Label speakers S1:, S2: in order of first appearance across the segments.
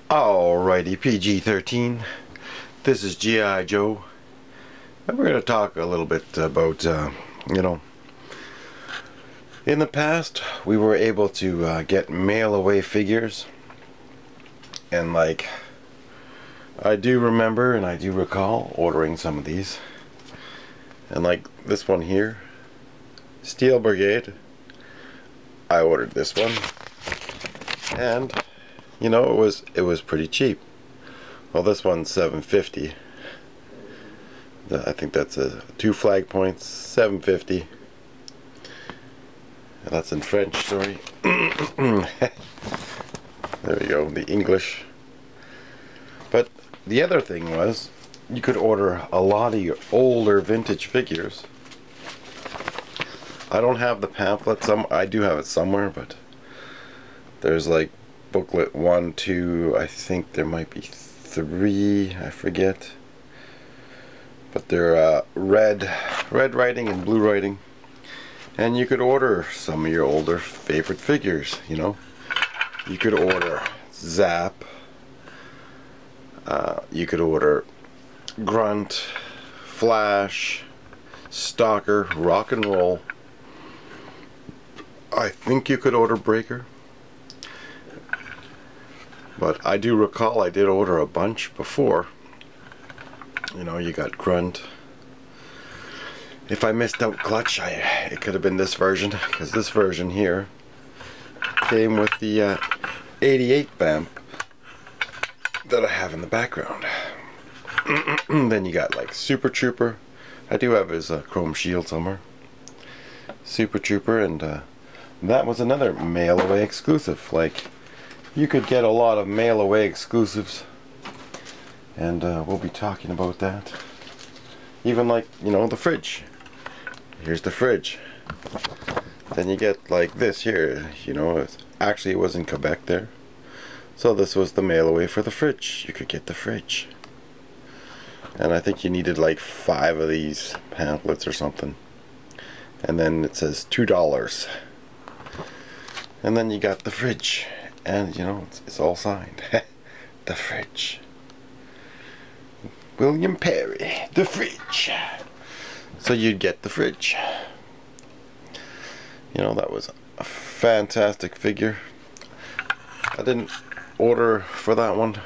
S1: Alrighty, PG-13. This is G.I. Joe. And we're going to talk a little bit about, in the past, we were able to get mail-away figures. And, I do remember and I do recall ordering some of these. And, this one here, Steel Brigade. I ordered this one. And it was pretty cheap. Well, this one's $7.50. I think that's a 2 flag points, $7.50. That's in French, sorry. There we go, the English. But the other thing was, you could order a lot of your older vintage figures. I don't have the pamphlet. I do have it somewhere, but there's booklet 1, 2, I think there might be 3, I forget. But they're red writing and blue writing. And you could order some of your older favorite figures, You could order Zap. You could order Grunt, Flash, Stalker, Rock and Roll. I think you could order Breaker. But I do recall I did order a bunch before. You got Grunt. If I missed out Clutch, it could have been this version, because this version here came with the 88 vamp that I have in the background. Then you got Super Trooper. I do have his chrome shield somewhere. Super Trooper, and that was another mail-away exclusive. You could get a lot of mail-away exclusives, and we'll be talking about that. Even the fridge. Here's the fridge. Then you get this here. Actually it was in Quebec there. So this was the mail-away for the fridge. You could get the fridge. And I think you needed 5 of these pamphlets or something. And then it says $2. And then you got the fridge. And it's all signed. The fridge. William Perry, the fridge. So you'd get the fridge. That was a fantastic figure. I didn't order for that one.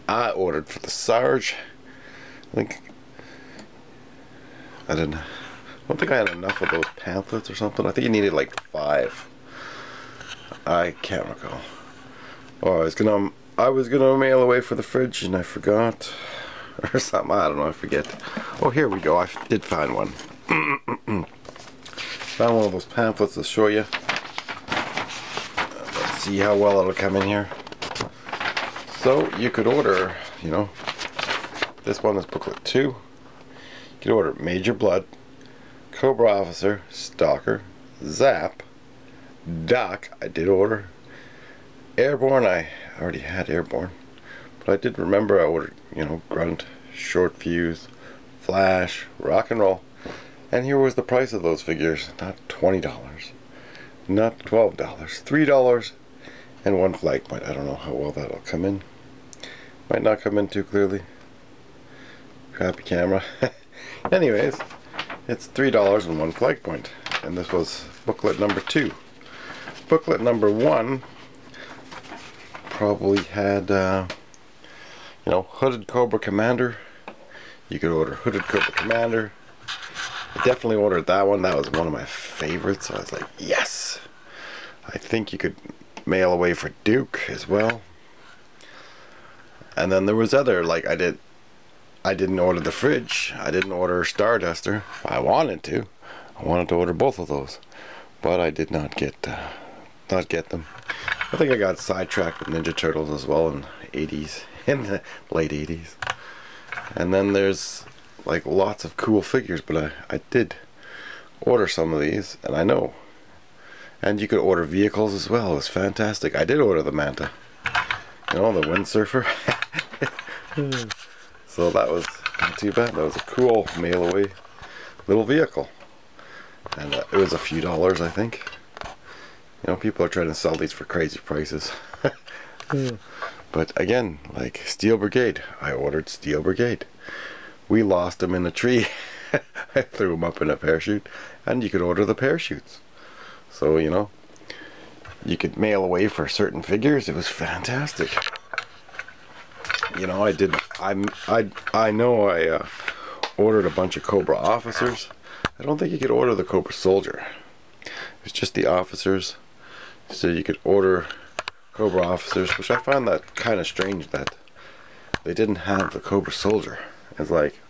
S1: I ordered for the Sarge. I don't think I had enough of those pamphlets or something. I think you needed 5. I can't recall. Oh, I was gonna mail away for the fridge and I forgot, or something. I don't know. I forget. Oh, here we go. I did find one. Found one of those pamphlets to show you. Let's see how well it'll come in here. So you could order, this one is booklet 2. You could order Major Blood, Cobra Officer, Stalker, Zap, Doc. I did order Airborne. I already had Airborne, but I did remember I ordered Grunt, Short Fuse, Flash, Rock and Roll. And here was the price of those figures. Not $20, not $12, $3 and 1 flag point. I don't know how well that'll come in. Might not come in too clearly. Crappy camera. Anyways, it's $3 and 1 flag point. And this was booklet number 2. Booklet number 1 probably had Hooded Cobra Commander. You could order Hooded Cobra Commander. I definitely ordered that one. That was one of my favorites. So I was like, yes. I think you could mail away for Duke as well. And then there was other, I didn't order the fridge. I didn't order Starduster. I wanted to. I wanted to order both of those, but I did not get them. I think I got sidetracked with Ninja Turtles as well in the 80s, in the late 80s. And then there's lots of cool figures, but I did order some of these, and I know. And you could order vehicles as well. It was fantastic. I did order the Manta. The Windsurfer. So that was not too bad. That was a cool mail away little vehicle. And it was a few dollars, I think. People are trying to sell these for crazy prices. But again, like Steel Brigade, I ordered Steel Brigade. We lost them in a tree. I threw them up in a parachute, and you could order the parachutes. So, you know, you could mail away for certain figures. It was fantastic. You know, I know I ordered a bunch of Cobra officers. I don't think you could order the Cobra soldier. It's just the officers. So you could order Cobra officers, which I find that kind of strange that they didn't have the Cobra soldier. It's like,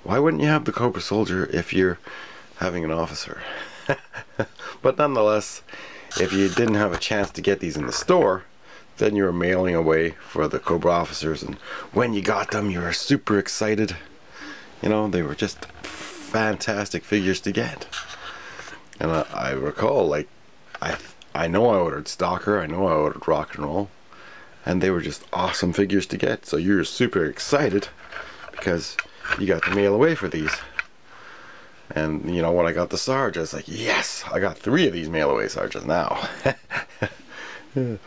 S1: why wouldn't you have the Cobra soldier if you're having an officer? But nonetheless, if you didn't have a chance to get these in the store, then you were mailing away for the Cobra officers, and when you got them, you were super excited. You know, they were just fantastic figures to get. And I recall, like, I know I ordered Stalker, I know I ordered Rock and Roll, and they were just awesome figures to get. So you were super excited because you got to mail away for these. And you know, when I got the Sarge, I was like, yes, I got 3 of these mail away Sarges now. I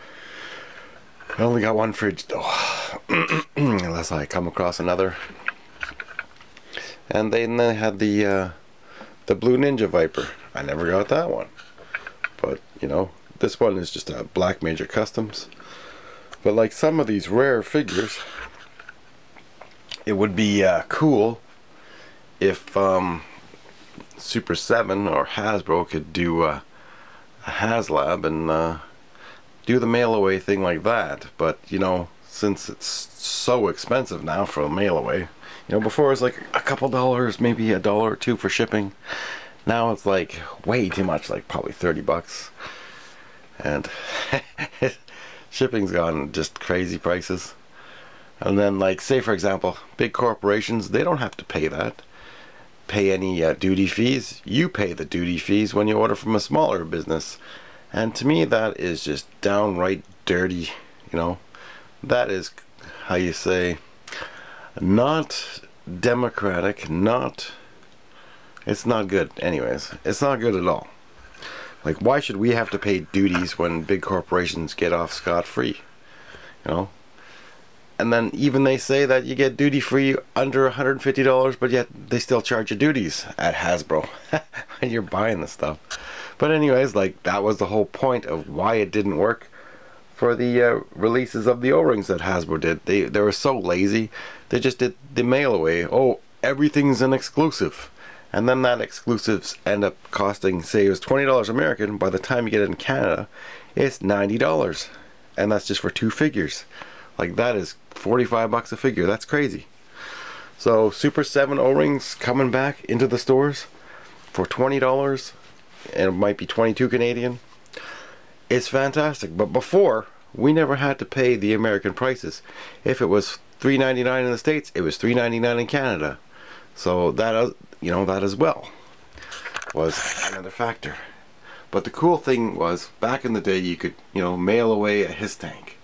S1: only got 1 fridge though, unless I come across another. And then they had the Blue Ninja Viper. I never got that one, but you know, this one is just a Black Major Customs. But like some of these rare figures, it would be cool if Super7 or Hasbro could do a HasLab and do the mail away thing like that. But you know, since it's so expensive now for a mail away, you know, before it was like a couple dollars, maybe $1 or $2 for shipping. Now it's like way too much, like probably 30 bucks. And shipping's gone just crazy prices. And then, like, say for example, big corporations, they don't have to pay that. Pay any duty fees. You pay the duty fees when you order from a smaller business. And to me, that is just downright dirty, you know. That is, how you say, not democratic, it's not good. Anyways, it's not good at all. Like, why should we have to pay duties when big corporations get off scot-free? You know? And then even they say that you get duty-free under $150, but yet they still charge you duties at Hasbro. And you're buying the stuff. But anyways, like, that was the whole point of why it didn't work for the releases of the O-rings that Hasbro did. They were so lazy. They just did the mail away. Oh, everything's an exclusive. And then that exclusives end up costing, say it was $20 American, by the time you get it in Canada, it's $90. And that's just for 2 figures. Like, that is 45 bucks a figure. That's crazy. So Super7 O-rings coming back into the stores for $20, and it might be 22 Canadian. It's fantastic. But before, we never had to pay the American prices. If it was $3.99 in the States, it was $3.99 in Canada. So that, you know, that as well was another factor. But the cool thing was, back in the day, you could, you know, mail away a His Tank.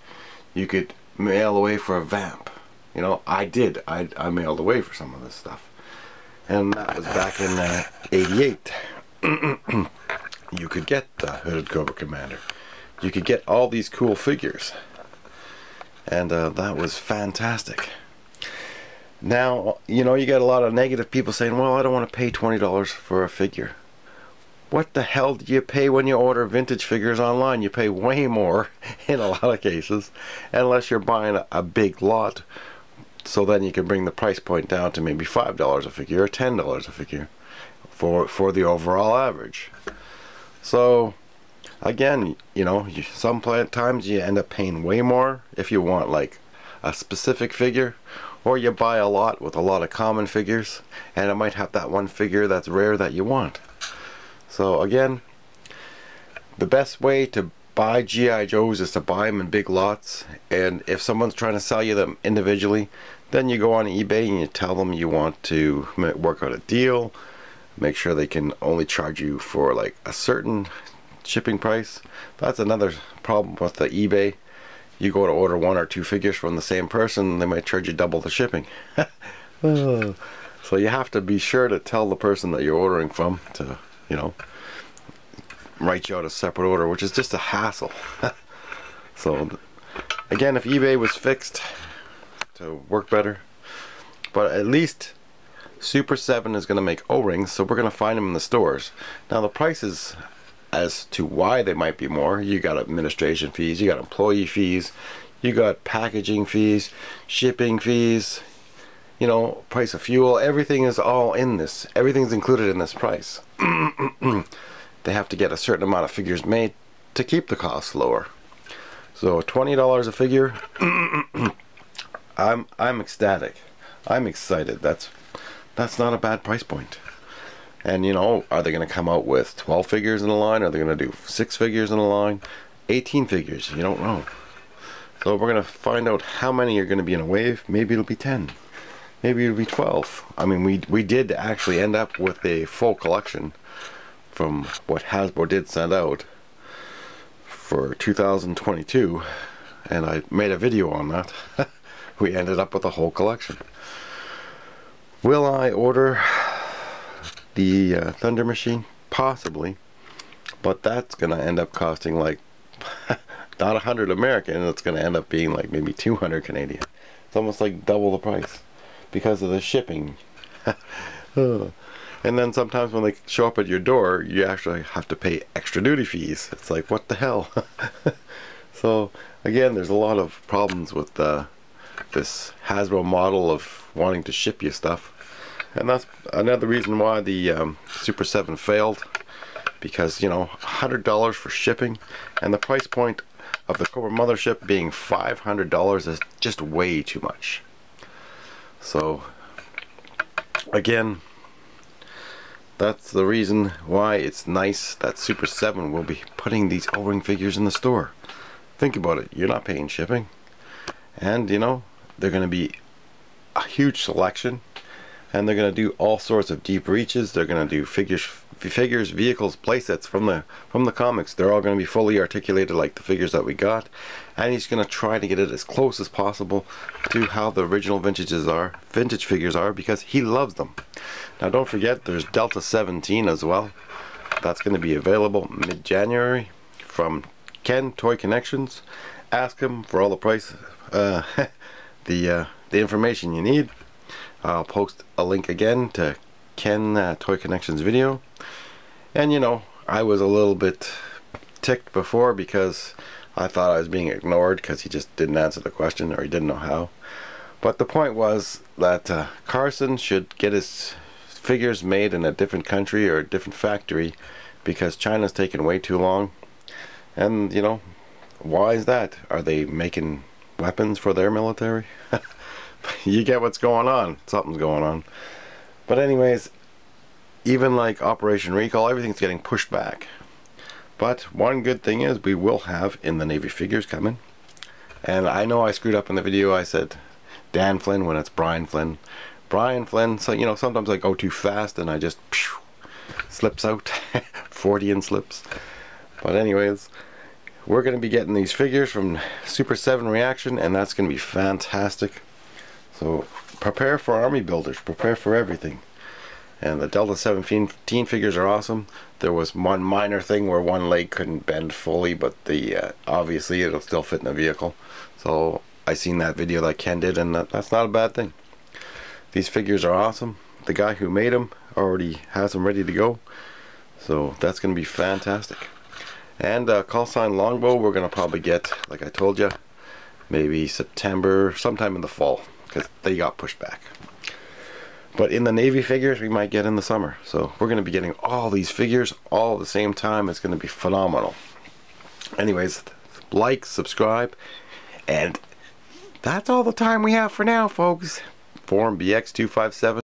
S1: You could mail away for a Vamp. You know, I did. I mailed away for some of this stuff. And that was back in '88. You could get the Hooded Cobra Commander. You could get all these cool figures. And that was fantastic. Now, you know, you got a lot of negative people saying, well, I don't want to pay $20 for a figure. What the hell do you pay when you order vintage figures online? You pay way more in a lot of cases, unless you're buying a big lot. So then you can bring the price point down to maybe $5 a figure or $10 a figure for the overall average. So again, you know, sometimes you end up paying way more if you want like a specific figure, or you buy a lot with a lot of common figures, and it might have that one figure that's rare that you want. So again, the best way to buy G.I. Joes is to buy them in big lots, and if someone's trying to sell you them individually, then you go on eBay and you tell them you want to work out a deal, make sure they can only charge you for like a certain shipping price. That's another problem with the eBay. You go to order 1 or 2 figures from the same person, they might charge you double the shipping. So you have to be sure to tell the person that you're ordering from to, you know, write you out a separate order, which is just a hassle. So Again, if eBay was fixed to work better, but at least Super7 is going to make O-rings, so we're going to find them in the stores. Now the prices as to why they might be more, you got administration fees, you got employee fees, you got packaging fees, shipping fees, you know, price of fuel, everything is all in this. Everything's included in this price. They have to get a certain amount of figures made to keep the costs lower. So $20 a figure, I'm ecstatic. I'm excited. That's not a bad price point. And you know, are they going to come out with 12 figures in a line? Are they going to do 6 figures in a line? 18 figures? You don't know. So we're going to find out how many are going to be in a wave. Maybe it'll be 10. Maybe it'll be 12. I mean, we did actually end up with a full collection from what Hasbro did send out for 2022, and I made a video on that. We ended up with a whole collection. Will I order the Thunder Machine? Possibly, but that's gonna end up costing like not 100 American. It's gonna end up being like maybe 200 Canadian. It's almost like double the price because of the shipping. And then sometimes when they show up at your door, you actually have to pay extra duty fees. It's like, what the hell? So again, there's a lot of problems with this Hasbro model of wanting to ship you stuff. And that's another reason why the Super7 failed, because, you know, $100 for shipping, and the price point of the Cobra Mothership being $500 is just way too much. So again, that's the reason why it's nice that Super7 will be putting these O-ring figures in the store. Think about it, you're not paying shipping, and you know, they're going to be a huge selection, and they're going to do all sorts of deep reaches. They're going to do figures, vehicles, playsets from the comics. They're all going to be fully articulated like the figures that we got, and he's going to try to get it as close as possible to how the original vintage figures are, because he loves them. Now don't forget, there's Delta 17 as well. That's going to be available mid-January from Ken Toy Connections. Ask him for all the price, the information you need. I'll post a link again to Ken Toy Connections video. And you know, I was a little bit ticked before because I thought I was being ignored because he just didn't answer the question, or he didn't know how. But the point was that Carson should get his figures made in a different country or a different factory, because China's taken way too long. And you know, why is that? Are they making weapons for their military? You get what's going on. Something's going on. But anyways, even like Operation Recall, everything's getting pushed back. But one good thing is we will have in the Navy figures coming. And I know I screwed up in the video. I said Dan Flynn when it's Brian Flynn. Brian Flynn. So you know, sometimes I go too fast and I just slips out. Freudian slips. But anyways, we're going to be getting these figures from Super7 Reaction, and that's going to be fantastic. So prepare for army builders, prepare for everything. And the Delta 17 figures are awesome. There was one minor thing where one leg couldn't bend fully, but obviously it'll still fit in the vehicle. So I seen that video that Ken did, and that's not a bad thing. These figures are awesome. The guy who made them already has them ready to go. So that's going to be fantastic. And call sign Longbow, we're going to probably get, like I told you, maybe September, sometime in the fall, because they got pushed back. But in the Navy figures, we might get in the summer. So we're going to be getting all these figures all at the same time. It's going to be phenomenal. Anyways, like, subscribe, and that's all the time we have for now, folks. Forum BX257.